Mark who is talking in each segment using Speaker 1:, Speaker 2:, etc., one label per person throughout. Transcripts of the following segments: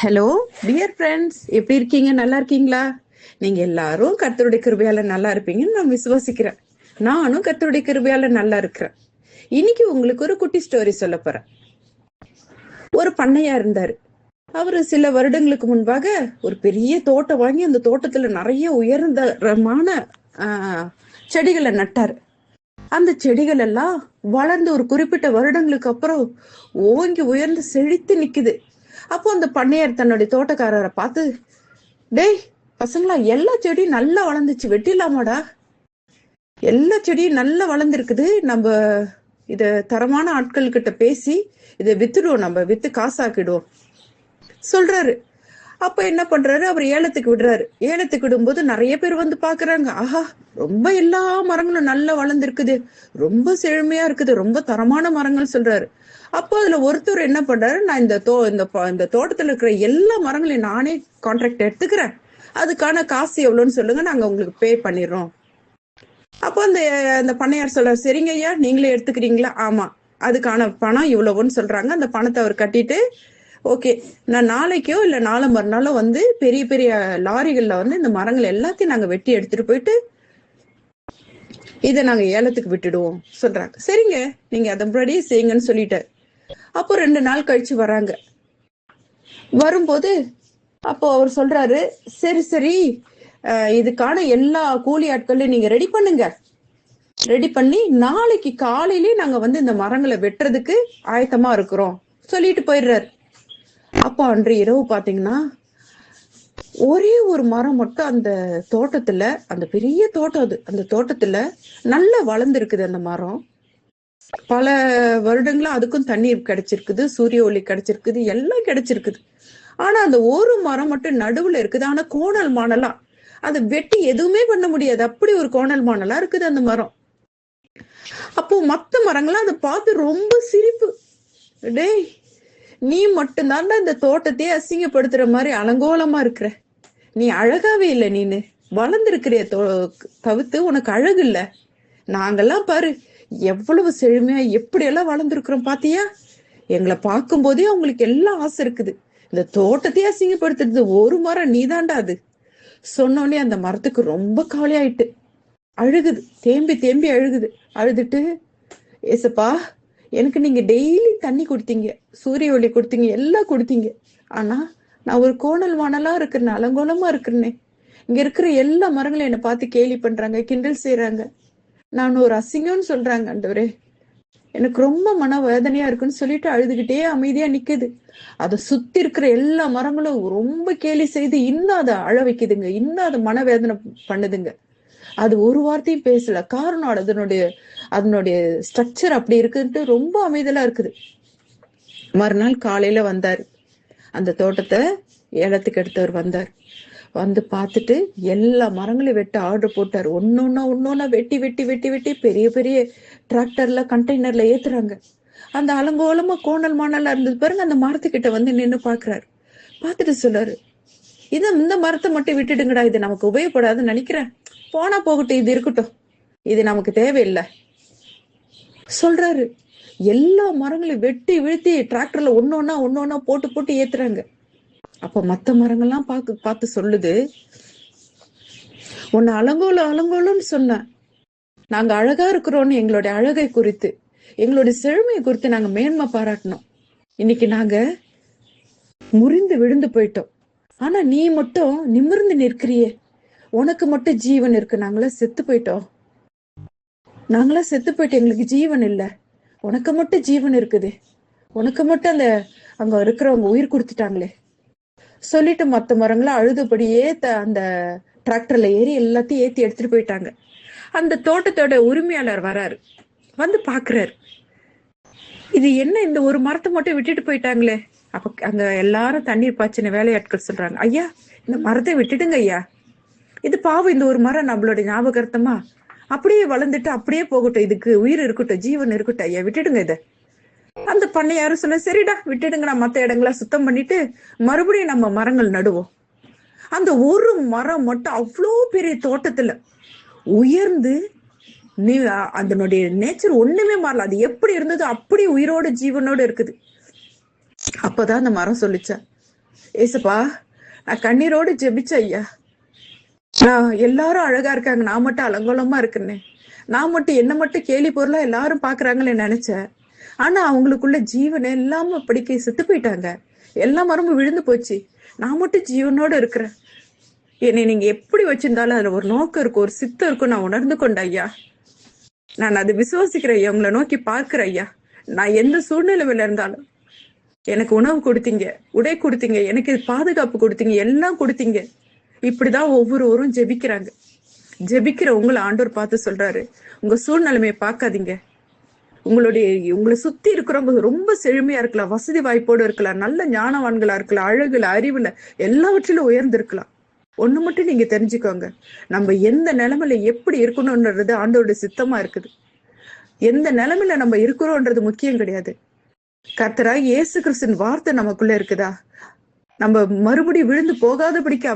Speaker 1: Hello dear friends, எப்படி இருக்கீங்க? நல்லா இருக்கீங்களா? நீங்க எல்லாரும் கர்த்தருடைய கிருபையால நல்லா இருப்பீங்கன்னு நான் விசுவாசிக்கிறேன். நானும் கர்த்தருடைய கிருபையால நல்லா இருக்கிறேன். இன்னைக்கு உங்களுக்கு ஒரு குட்டி ஸ்டோரி சொல்ல போறேன். ஒரு பண்ணையா இருந்தாரு. அவரு சில வருடங்களுக்கு முன்பாக ஒரு பெரிய தோட்டம் வாங்கி அந்த தோட்டத்துல நிறைய உயர்ந்தரமான செடிகளை நட்டாரு. அந்த செடிகள் எல்லாம் வளர்ந்து ஒரு குறிப்பிட்ட வருடங்களுக்கு அப்புறம் ஓங்கி உயர்ந்து செழித்து நிக்குது. அப்போ அந்த பண்ணையார் தன்னுடைய தோட்டக்காரரை பார்த்து, டேய் பசங்களா, எல்லா செடியும் நல்லா வளர்ந்துச்சு, வெட்டிடலாமாடா? எல்லா செடியும் நல்லா வளர்ந்துருக்குது, நம்ம இத தரமான ஆட்கள் கிட்ட பேசி இதை வித்துடுவோம், நம்ம வித்து காசாக்கிடுவோம் சொல்றாரு. அப்ப என்ன பண்றாரு, அவர் ஏலத்துக்கு விடுறாரு. ஏலத்துக்கு விடும்போது நிறைய பேர் வந்து பாக்குறாங்க. ஆஹா, ரொம்ப எல்லா மரங்களும் நல்லா வளர்ந்துருக்குது, ரொம்ப செழுமையா இருக்குது, ரொம்ப தரமான மரங்கள் சொல்றாரு. அப்போ அதுல ஒருத்தர் என்ன பண்றாரு, நான் இந்த தோட்டத்துல இருக்கிற எல்லா மரங்களையும் நானே கான்ட்ராக்ட் எடுத்துக்கிறேன், அதுக்கான காசு எவ்வளவுன்னு சொல்லுங்க, நாங்க உங்களுக்கு பே பண்ணிடுறோம். அப்போ அந்த பண்ணையார் சொல்றாரு, சரிங்க ஐயா, நீங்களே எடுத்துக்கிறீங்களா? ஆமா, அதுக்கான பணம் இவ்வளவுன்னு சொல்றாங்க. அந்த பணத்தை அவர் கட்டிட்டு, ஓகே, நான் நாளைக்கோ இல்ல நாளை மறுநாளோ வந்து பெரிய பெரிய லாரிகள்ல வந்து இந்த மரங்கள் எல்லாத்தையும் நாங்க வெட்டி எடுத்துட்டு போயிட்டு இதை நாங்க ஏலத்துக்கு விட்டுடுவோம் சொல்றாங்க. சரிங்க, நீங்க அதன்படியே செய்யுங்கன்னு சொல்லிட்டாரு. அப்போ 2 நாள் கழிச்சு வராங்க. வரும்போது அப்போ அவர் சொல்றாரு, சரி சரி, இதுக்கான எல்லா கூலி ஆட்களையும் நீங்க ரெடி பண்ணுங்க, ரெடி பண்ணி நாளைக்கு காலையிலேயே நாங்க வந்து இந்த மரங்களை வெட்டுறதுக்கு ஆயத்தமா இருக்கிறோம் சொல்லிட்டு போயிடுறாரு. அப்போ அன்று இரவு பாத்தீங்கன்னா ஒரே ஒரு மரம் மட்டும் அந்த தோட்டத்துல, அந்த பெரிய தோட்டம் அது, அந்த தோட்டத்துல நல்லா வளர்ந்துருக்குது. அந்த மரம் பல வருடங்களா அதுக்கும் தண்ணீர் கிடைச்சிருக்குது, சூரிய ஒளி கிடைச்சிருக்குது, எல்லாம் கிடைச்சிருக்குது. ஆனா அந்த ஒரு மரம் மட்டும் நடுவுல இருக்குது. ஆனா கோணல் மானலா, அதை வெட்டி எதுவுமே பண்ண முடியாது, அப்படி ஒரு கோணல் மானலா இருக்குது அந்த மரம். அப்போ மத்த மரங்கள்லாம் அதை பார்த்து ரொம்ப சிரிப்பு. டேய், நீ மட்டும்தான்டா இந்த தோட்டத்தையே அசிங்கப்படுத்துற மாதிரி அலங்கோலமா இருக்கிற, நீ அழகாவே இல்லை, நீனு வளர்ந்துருக்கிறிய தவிர்த்து உனக்கு அழகு இல்ல. நாங்கெல்லாம் பாரு எவ்வளவு செழுமையா எப்படியெல்லாம் வளர்ந்துருக்கிறோம் பாத்தியா? எங்களை பார்க்கும் போதே அவங்களுக்கு எல்லாம் ஆசை இருக்குது, இந்த தோட்டத்தையே அசிங்கப்படுத்துறது ஒரு மரம் நீதாண்டா அது சொன்னோடனே அந்த மரத்துக்கு ரொம்ப கவலையாயிட்டு அழுகுது, தேம்பி தேம்பி அழுகுது. அழுதுட்டு, ஏசப்பா, எனக்கு நீங்க டெய்லி தண்ணி கொடுத்தீங்க, சூரிய ஒளி கொடுத்தீங்க, எல்லாம் கொடுத்தீங்க, ஆனா நான் ஒரு கோணல் வானலா இருக்கிறேன், அலங்கோலமா இருக்கிறேனே, இங்க இருக்கிற எல்லா மரங்களும் என்னை பார்த்து கேலி பண்றாங்க, கிண்டல் செய்யறாங்க, நான் ஒரு அசிங்கம்னு சொல்றாங்க. ஆண்டவரே, எனக்கு ரொம்ப மன வேதனையா இருக்குன்னு சொல்லிட்டு அழுதுகிட்டே அமைதியா நிக்குது. அதை சுத்தி இருக்கிற எல்லா மரங்களும் ரொம்ப கேலி செய்து இன்னும் அதை அழ வைக்குதுங்க, இன்னும் அதை மனவேதனை பண்ணுதுங்க. அது ஒரு வார்த்தையும் பேசல. காரணம் அதனுடைய ஸ்ட்ரக்சர் அப்படி இருக்குன்ட்டு ரொம்ப அமைதலா இருக்குது. மறுநாள் காலையில வந்தாரு, அந்த தோட்டத்தை ஏலத்துக்கு எடுத்தவர் வந்தார். வந்து பார்த்துட்டு எல்லா மரங்களையும் வெட்ட ஆர்டர் போட்டார். ஒன்னொன்னா வெட்டி வெட்டி வெட்டி வெட்டி பெரிய பெரிய டிராக்டர்ல கண்டெய்னர்ல ஏத்துறாங்க. அந்த அலங்கோலமா கோணல் மானலா இருந்தது பாருங்க, அந்த மரத்துக்கிட்ட வந்து நின்று பாக்குறாரு. பார்த்துட்டு சொல்றாரு, இந்த மரத்தை மட்டும் விட்டுடுங்கடா, இது நமக்கு உபயோகப்படாதுன்னு நினைக்கிறேன், போனா போகட்டும், இது இருக்கட்டும், இது நமக்கு தேவையில்லை சொல்றாரு. எல்லா மரங்களையும் வெட்டி வீழ்த்தி டிராக்டர்ல ஒன்னொன்னா போட்டு போட்டு ஏத்துறாங்க. அப்ப மத்த மரங்கள்லாம் பார்த்து சொல்லுது, உன்னை அலங்கோலம்னு சொன்ன, நாங்க அழகா இருக்கிறோம்னு எங்களுடைய அழகை குறித்து, எங்களுடைய செழுமையை குறித்து நாங்க மேன்மை பாராட்டணும். இன்னைக்கு நாங்க முறிந்து விழுந்து போயிட்டோம், ஆனா நீ மட்டும் நிமிர்ந்து நிற்கிறியே, உனக்கு மட்டும் ஜீவன் இருக்கு, நாங்களாம் செத்து போயிட்டோம், எங்களுக்கு ஜீவன் இல்ல, உனக்கு மட்டும் ஜீவன் இருக்குது, உனக்கு மட்டும் அங்க இருக்கிறவங்க உயிர் கொடுத்துட்டாங்களே சொல்லிட்டு மத்த மரங்களை அழுதுபடியே அந்த டிராக்டர்ல ஏறி எல்லாத்தையும் ஏத்தி எடுத்துட்டு போயிட்டாங்க. அந்த தோட்டத்தோட உரிமையாளர் வராரு, வந்து பாக்குறாரு, இது என்ன, இந்த ஒரு மரத்தை மட்டும் விட்டுட்டு போயிட்டாங்களே. அப்ப அங்க எல்லாரும் தண்ணீர் பாய்ச்சின வேலையாட்கள் சொல்றாங்க, ஐயா, இந்த மரத்தை விட்டுடுங்க ஐயா, இது பாவம், இந்த ஒரு மரம் நம்மளுடைய ஞாபகார்த்தமா அப்படியே வளர்ந்துட்டு அப்படியே போகட்டும், இதுக்கு உயிர் இருக்கட்டும், ஜீவன் இருக்கட்டும் ஐயா, விட்டுடுங்க இத. அந்த பண்ணையாரும் சொல்ல, சரிடா விட்டுடுங்க, நான் மத்த இடங்களா சுத்தம் பண்ணிட்டு மறுபடியும் நம்ம மரங்கள் நடுவோம். அந்த ஒரு மரம் மட்டும் அவ்வளோ பெரிய தோட்டத்துல உயர்ந்து, அதனுடைய நேச்சர் ஒண்ணுமே மாறல, அது எப்படி இருந்தது அப்படி உயிரோட ஜீவனோட இருக்குது. அப்பதான் அந்த மரம் சொல்லிச்சா, ஏசப்பா, நான் கண்ணீரோடு ஜெபிச்ச ஐயா. நான் எல்லாரும் அழகா இருக்காங்க, நான் மட்டும் அலங்கோலமா இருக்குன்னு, நான் மட்டும் என்ன மட்டும் கேலி பொருளா எல்லாரும் பாக்குறாங்கன்னு நினைச்சேன். ஆனா அவங்களுக்குள்ள ஜீவனை இல்லாம படிக்க செத்து போயிட்டாங்க. எல்லா மரமும் விழுந்து போச்சு. நான் மட்டும் ஜீவனோட இருக்கிறேன். என்னை நீங்க எப்படி வச்சிருந்தாலும் அதுல ஒரு நோக்கம் இருக்கும், ஒரு சித்தம் இருக்கும், நான் உணர்ந்து கொண்ட ஐயா. நான் அதை விசுவாசிக்கிறேன் ஐயா, உங்களை நோக்கி பார்க்கிறேன் ஐயா. நான் எந்த சூழ்நிலையில இருந்தாலும் எனக்கு உணவு கொடுத்தீங்க, உடை கொடுத்தீங்க, எனக்கு பாதுகாப்பு கொடுத்தீங்க, எல்லாம் கொடுத்தீங்க. இப்படிதான் ஒவ்வொருவரும் ஜெபிக்கிறாங்க. ஜெபிக்கிற உங்களை ஆண்டவர் பார்த்து சொல்றாரு, உங்க சூழ்நிலைமையை பார்க்காதீங்க. உங்களை சுத்தி இருக்கிறவங்க ரொம்ப செழுமையா இருக்கலாம், வசதி வாய்ப்போடு இருக்கலாம், நல்ல ஞானவான்களா இருக்கலாம், அழகுல அறிவுல எல்லாவற்றிலும் உயர்ந்து இருக்கலாம். ஒண்ணு மட்டும் நீங்க தெரிஞ்சுக்கோங்க, நம்ம எந்த நிலைமையில எப்படி இருக்கணும்ன்றது ஆண்டவருடைய சித்தமா இருக்குது. எந்த நிலைமையில நம்ம இருக்கிறோம்ன்றது முக்கியம் கிடையாது. கர்த்தராய் இயேசு கிறிஸ்துவின் வார்த்தை நமக்குள்ள இருக்குதா, நம்ம மறுபடியும் விழுந்து போகாதபடிக்கு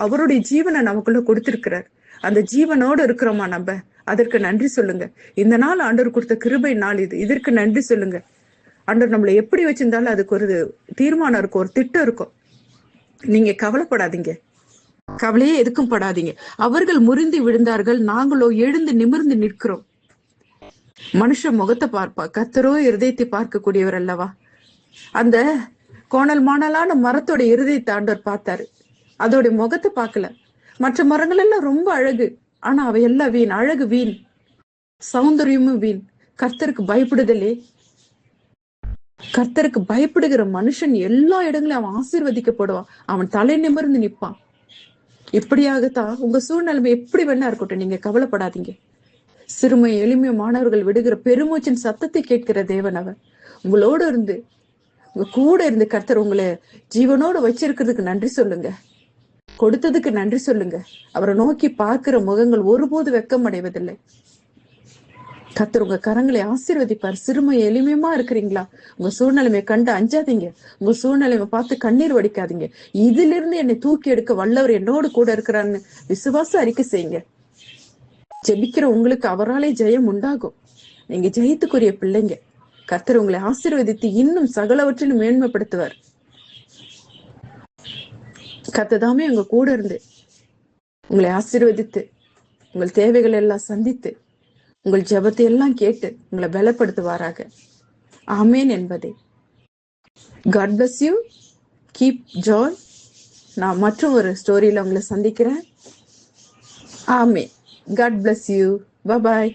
Speaker 1: அவருடைய ஜீவனை நமக்குள்ள கொடுத்திருக்கிறார். அந்த ஜீவனோடு இருக்கிறோமா நம்ம, அதற்கு நன்றி சொல்லுங்க. இந்த நாள் ஆண்டவர் கொடுத்த கிருபை நாள் இது, இதற்கு நன்றி சொல்லுங்க. ஆண்டவர் நம்மளை எப்படி வச்சிருந்தாலும் அதுக்கு ஒரு தீர்மானம் இருக்கும், ஒரு திட்டம் இருக்கும். நீங்க கவலைப்படாதீங்க, கவலையே எதுக்கும் படாதீங்க. அவர்கள் முறிந்து விழுந்தார்கள், நாங்களோ எழுந்து நிமிர்ந்து நிற்கிறோம். மனுஷன் முகத்தை பார்ப்பா, கர்த்தரோ இருதயத்தை பார்க்கக்கூடியவர் அல்லவா. அந்த கோணல் மாணலான மரத்தோட இருதயத்தை ஆண்டவர் பார்த்தாரு, அதோட முகத்தை பார்க்கல. மற்ற மரங்கள் எல்லாம் ரொம்ப அழகு, ஆனா அவை எல்லாம் வீண். அழகு வீண், சௌந்தரியமும் வீண். கர்த்தருக்கு பயப்படுதலே, கர்த்தருக்கு பயப்படுகிற மனுஷன் எல்லா இடங்களையும் அவன் ஆசீர்வதிக்கப்படுவான், அவன் தலை நிமிர்ந்து நிற்பான். இப்படியாகத்தான் உங்க சூழ்நிலைமை எப்படி வேணா இருக்கட்டும், நீங்க கவலைப்படாதீங்க. சிறுமை எளிமைய மாணவர்கள் விடுகிற பெருமூச்சின் சத்தத்தை கேட்கிற தேவன் அவர். உங்களோடு இருந்து, உங்க கூட இருந்து கர்த்தர் உங்களை ஜீவனோடு வச்சிருக்கிறதுக்கு நன்றி சொல்லுங்க, கொடுத்ததுக்கு நன்றி சொல்லுங்க. அவரை நோக்கி பார்க்கிற முகங்கள் ஒருபோது வெக்கம் அடைவதில்லை. கர்த்தர் உங்க கரங்களை ஆசீர்வதிப்பார். சிறுமை எளிமையமா இருக்கிறீங்களா, உங்க சூழ்நிலைமை கண்டு அஞ்சாதீங்க, உங்க சூழ்நிலைமை பார்த்து கண்ணீர் வடிக்காதீங்க. இதுல இருந்து என்னை தூக்கி எடுக்க வல்லவர் என்னோடு கூட இருக்கிறான்னு விசுவாச அறிக்கை செய்யுங்க. ஜெபிக்கிற உங்களுக்கு அவராலே ஜெயம் உண்டாகும். நீங்க ஜெயத்துக்குரிய பிள்ளைங்க. கர்த்தர் உங்களை ஆசீர்வதித்து இன்னும் சகலவற்றிலும் மேன்மைப்படுத்துவார். கர்த்ததாமே உங்க கூட இருந்து உங்களை ஆசீர்வதித்து உங்கள் தேவைகள் எல்லாம் சந்தித்து உங்கள் ஜெபத்தை எல்லாம் கேட்டு உங்களை பலப்படுத்துவாராக. ஆமேன் என்பதே. God bless you. Keep joy. நான் மற்றும் ஒரு ஸ்டோரியில உங்களை சந்திக்கிறேன். ஆமேன். God bless you. Bye bye.